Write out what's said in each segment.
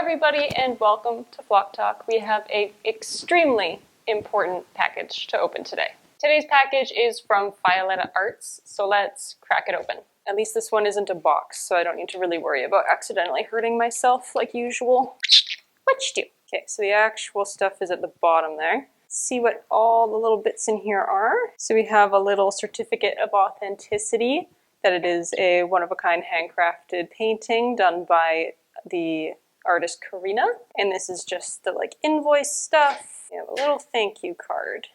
everybody, and welcome to Flock Talk. We have an extremely important package to open today. Today's package is from Violetta Arts, so let's crack it open. At least this one isn't a box, so I don't need to really worry about accidentally hurting myself like usual. What you do? Okay, so the actual stuff is at the bottom there. Let's see what all the little bits in here are. So we have a little certificate of authenticity, that it is a one-of-a-kind handcrafted painting done by the artist Karina, and this is just the invoice stuff. We have a little thank you card.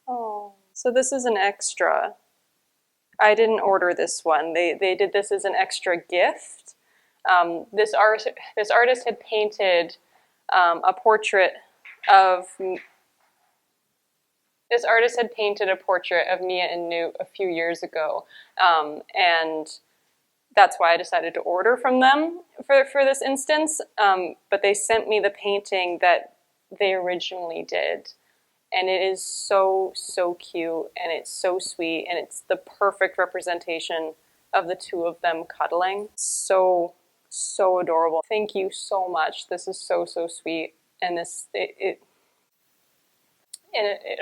Oh, so this is an extra. I didn't order this one. They did this as an extra gift. This artist had painted a portrait of. This artist had painted a portrait of Mia and Newt a few years ago, and that's why I decided to order from them for this instance, but they sent me the painting that they originally did, and it is so cute, and it's so sweet, and it's the perfect representation of the two of them cuddling. So adorable. Thank you so much. This is so sweet, and it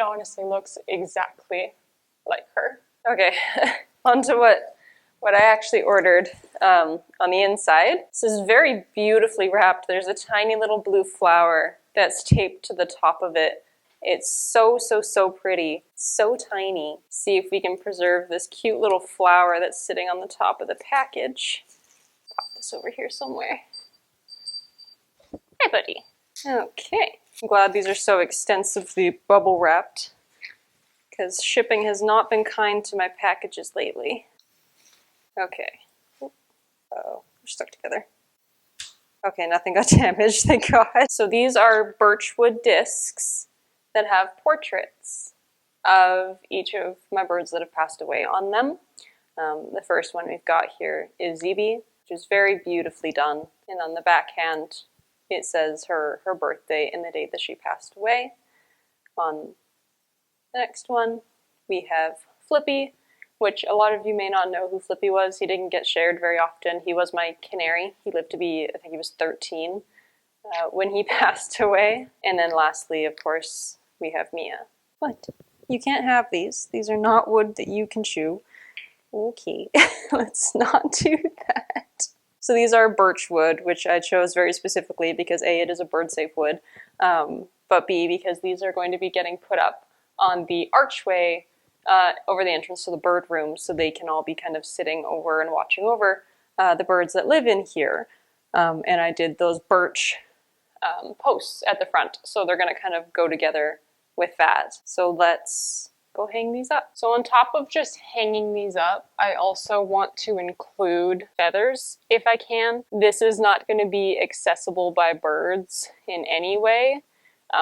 honestly looks exactly like her. Okay, on to what I actually ordered on the inside. This is very beautifully wrapped. There's a tiny little blue flower that's taped to the top of it. It's so pretty, so tiny. See if we can preserve this cute little flower that's sitting on the top of the package. Pop this over here somewhere. Hi, buddy. Okay, I'm glad these are so extensively bubble wrapped, because shipping has not been kind to my packages lately. Okay. Uh-oh, we're stuck together. Okay, nothing got damaged, thank God. So these are birchwood discs that have portraits of each of my birds that have passed away on them. The first one we've got here is Zeeby, which is very beautifully done. And on the backhand, it says her birthday and the date that she passed away. On the next one, we have Flippy, which a lot of you may not know who Flippy was. He didn't get shared very often. He was my canary. He lived to be, I think he was 13 when he passed away. And then lastly, of course, we have Mia. What? You can't have these. These are not wood that you can chew. Okay, let's not do that. So these are birch wood, which I chose very specifically because A, it is a bird-safe wood, but B, because these are going to be getting put up on the archway over the entrance to the bird room, so they can all be kind of sitting over and watching over the birds that live in here. And I did those birch posts at the front, so they're going to kind of go together with that. So let's go hang these up. So on top of just hanging these up, I also want to include feathers if I can. This is not going to be accessible by birds in any way,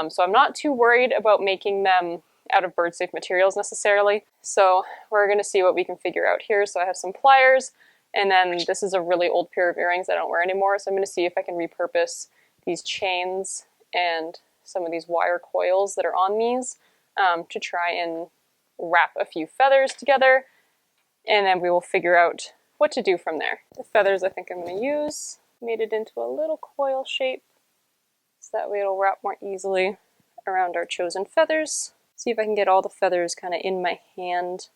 so I'm not too worried about making them out of bird-safe materials necessarily. So we're going to see what we can figure out here. So I have some pliers, and then this is a really old pair of earrings I don't wear anymore, so I'm going to see if I can repurpose these chains and some of these wire coils that are on these to try and wrap a few feathers together, and then we will figure out what to do from there. The feathers I think I'm going to use, made it into a little coil shape, so that way it'll wrap more easily around our chosen feathers. See if I can get all the feathers kind of in my hand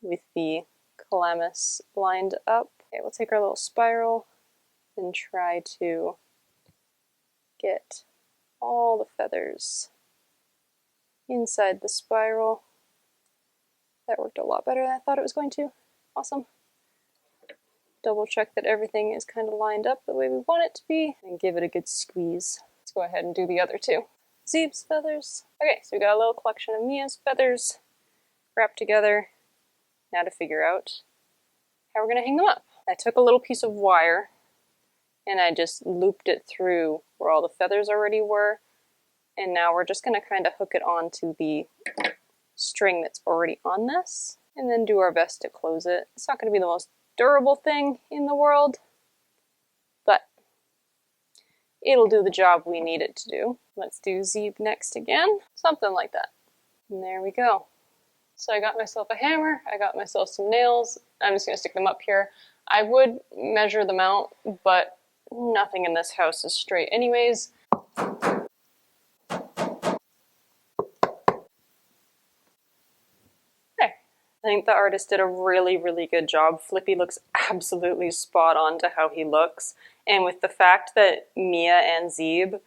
with the calamus lined up. Okay, we'll take our little spiral and try to get all the feathers inside the spiral. That worked a lot better than I thought it was going to. Awesome. Double check that everything is kind of lined up the way we want it to be, and give it a good squeeze. Let's go ahead and do the other two. Zeeb's feathers. Okay, so we got a little collection of Mia's feathers wrapped together. Now to figure out how we're going to hang them up. I took a little piece of wire and I just looped it through where all the feathers already were, and now we're just going to kind of hook it onto the string that's already on this, and then do our best to close it. It's not going to be the most durable thing in the world, but it'll do the job we need it to do. Let's do Zeeb next again. Something like that. And there we go. So I got myself a hammer, I got myself some nails. I'm just going to stick them up here. I would measure them out, but nothing in this house is straight anyways. Okay. I think the artist did a really, really good job. Flippy looks absolutely spot on to how he looks. And with the fact that Mia and Zeeb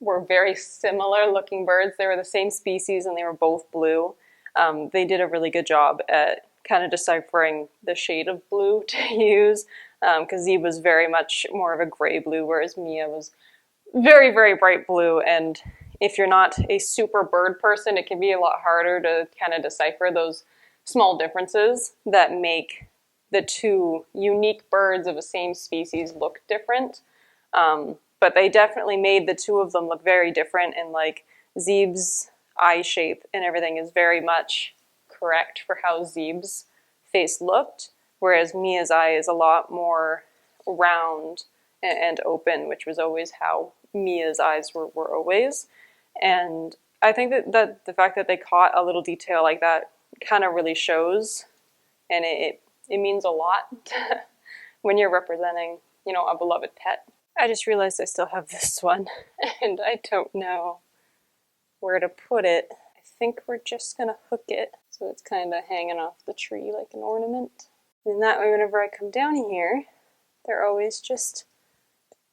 were very similar looking birds, they were the same species and they were both blue, they did a really good job at kind of deciphering the shade of blue to use, because Zeeb was very much more of a gray blue, whereas Mia was very, very bright blue. And if you're not a super bird person, it can be a lot harder to kind of decipher those small differences that make the two unique birds of the same species look different. But they definitely made the two of them look very different, and like Zeeb's eye shape and everything is very much correct for how Zeeb's face looked, whereas Mia's eye is a lot more round and open, which was always how Mia's eyes were always. And I think that the fact that they caught a little detail like that kind of really shows, and it means a lot when you're representing, you know, a beloved pet. I just realized I still have this one, and I don't know where to put it. I think we're just gonna hook it so it's kind of hanging off the tree like an ornament. And that way, whenever I come down here, they're always just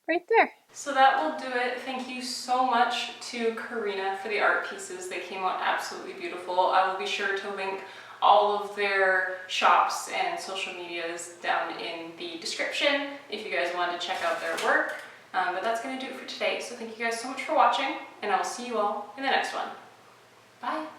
right there. So that will do it. Thank you so much to Karina for the art pieces. They came out absolutely beautiful. I will be sure to link all of their shops and social medias down in the description if you guys want to check out their work. But that's going to do it for today. So thank you guys so much for watching, and I will see you all in the next one. Bye.